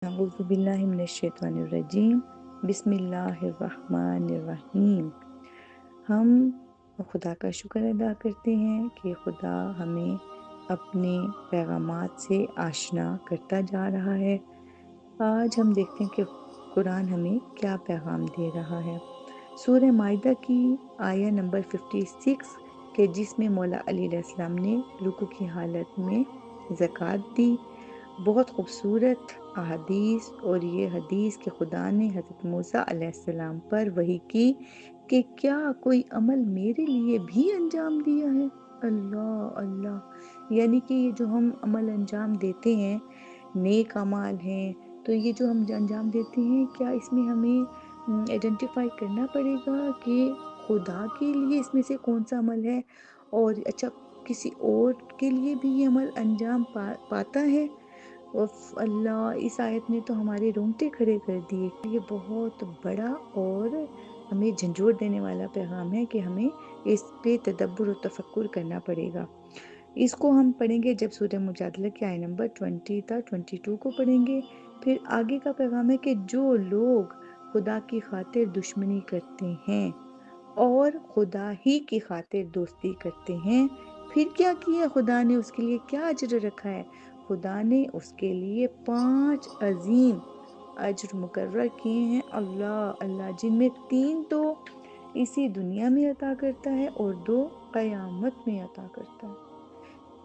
अऊज़ु बिल्लाहि मिनश्शैतानिर्रजीम बिस्मिल्लाहिर्रहमानिर्रहीम। हम खुदा का शुक्र अदा करते हैं कि खुदा हमें अपने पैगामात से आशना करता जा रहा है। आज हम देखते हैं कि कुरान हमें क्या पैगाम दे रहा है। सूरह माइदा की आया नंबर 56 के जिसमें मौला अली अलैहिस्सलाम ने रुकू की हालत में ज़कात दी। बहुत खूबसूरत अहादीस, और ये हदीस कि खुदा ने हज़रत मूसा अलैहिस्सलाम पर वही की कि क्या कोई अमल मेरे लिए भी अंजाम दिया है। अल्लाह अल्लाह, यानी कि ये जो हम अमल अंजाम देते हैं, नेक अमाल हैं, तो ये जो हम अंजाम देते हैं, क्या इसमें हमें आइडेंटिफाई करना पड़ेगा कि खुदा के लिए इसमें से कौन सा अमल है, और अच्छा किसी और के लिए भी ये अमल अंजाम पाता है। उफ़ अल्लाह, इस आयत ने तो हमारे रोंगटे खड़े कर दिए। ये बहुत बड़ा और हमें झंझोर देने वाला पैगाम है कि हमें इस पे तदब्बुर और तफक्कुर करना पड़ेगा। इसको हम पढ़ेंगे जब सूरह मुजादला की आयत नंबर 20 था 22 को पढ़ेंगे। फिर आगे का पैगाम है कि जो लोग खुदा की खातिर दुश्मनी करते हैं और खुदा ही की खातिर दोस्ती करते हैं, फिर क्या किया खुदा ने, उसके लिए क्या अजर रखा है। खुदा ने उसके लिए 5 अजीम अजर मुकर्रर किए हैं। अल्लाह अल्लाह, जिनमें 3 तो इसी दुनिया में अता करता है और 2 क़यामत में अता करता है।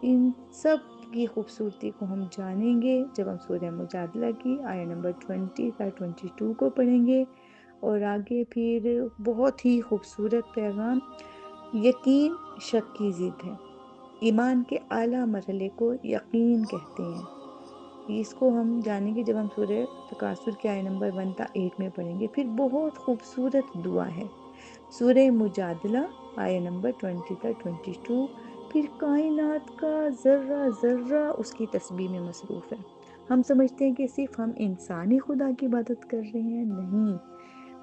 इन सब की खूबसूरती को हम जानेंगे जब हम सूरह मुजादला की आया नंबर 20 का 22 को पढ़ेंगे। और आगे फिर बहुत ही खूबसूरत पैगाम, यकीन शक की ज़िद है। ईमान के आला मरहले को यकीन कहते हैं। इसको हम जानेंगे जब हम सूरह तकासुर के आया नंबर 1 था 8 में पढ़ेंगे। फिर बहुत खूबसूरत दुआ है सूरह मुजादला आया नंबर 20 था 22। फिर कायनात का ज़र्रा ज़र्रा उसकी तस्बीह में मसरूफ़ है। हम समझते हैं कि सिर्फ हम इंसानी खुदा की इबादत कर रहे हैं, नहीं,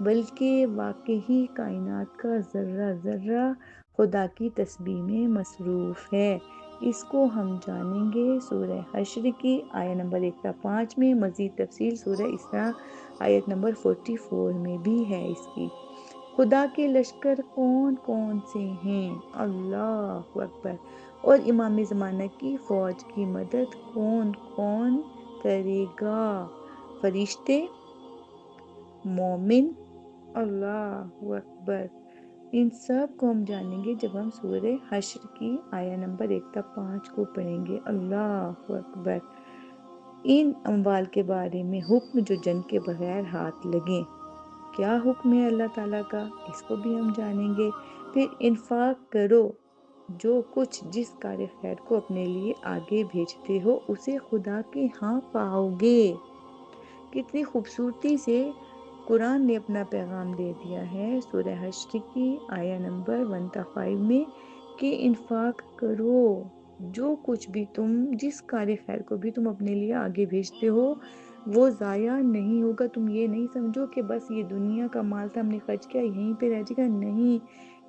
बल्कि वाकई कायनात का ज़र्रा ज़र्रा खुदा की तस्बीह में मसरूफ़ है। इसको हम जानेंगे सूरह हश्र की आया नंबर 1 था 5 में। मज़ीद तफसील सूरह इसरा आयत नंबर 44 में भी है इसकी। खुदा के लश्कर कौन कौन से हैं, अल्लाह अकबर। और इमाम ज़माना की फ़ौज की मदद कौन कौन करेगा, फरिश्ते, मोमिन, अल्लाह अकबर। इन सब को हम जानेंगे जब हम सूरह हश्र की आया नंबर 1 था 5 को पढ़ेंगे। अल्लाह अकबर। इन अम्वाल के बारे में हुक्म जो जंग के बगैर हाथ लगें, क्या हुक्म है अल्लाह ताला का, इसको भी हम जानेंगे। फिर इन्फाक करो, जो कुछ जिस कार्य खैर को अपने लिए आगे भेजते हो उसे खुदा के यहाँ पाओगे। कितनी खूबसूरती से कुरान ने अपना पैगाम दे दिया है सूरह हश्र की आया नंबर 105 में कि इन्फाक करो, जो कुछ भी तुम, जिस कार्य खैर को भी तुम अपने लिए आगे भेजते हो वो ज़ाया नहीं होगा। तुम ये नहीं समझो कि बस ये दुनिया का माल था, हमने खर्च किया, यहीं पे रह जाएगा, नहीं।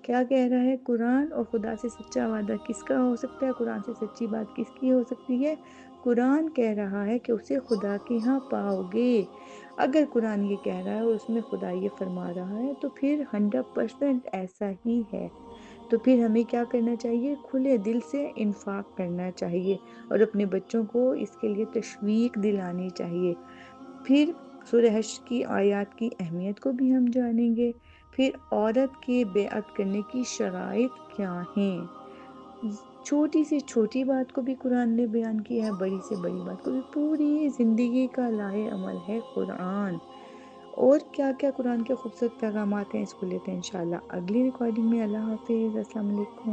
क्या कह रहा है कुरान, और खुदा से सच्चा वादा किसका हो सकता है, कुरान से सच्ची बात किसकी हो सकती है। कुरान कह रहा है कि उसे खुदा के यहाँ पाओगे। अगर कुरान ये कह रहा है और उसमें खुदा ये फरमा रहा है तो फिर 100% ऐसा ही है। तो फिर हमें क्या करना चाहिए, खुले दिल से इन्फाक करना चाहिए और अपने बच्चों को इसके लिए तशवीक दिलानी चाहिए। फिर सूरह हश्र की आयत की अहमियत को भी हम जानेंगे। फिर औरत के बेअत करने की शराइत क्या हैं। छोटी से छोटी बात को भी कुरान ने बयान किया है, बड़ी से बड़ी बात को भी। पूरी ज़िंदगी का लाए अमल है कुरान। और क्या क्या कुरान के खूबसूरत पैगामात हैं, इसको लेते हैं इंशाल्लाह अगली रिकॉर्डिंग में। अल्लाह हाफिज़, अस्सलाम वालेकुम।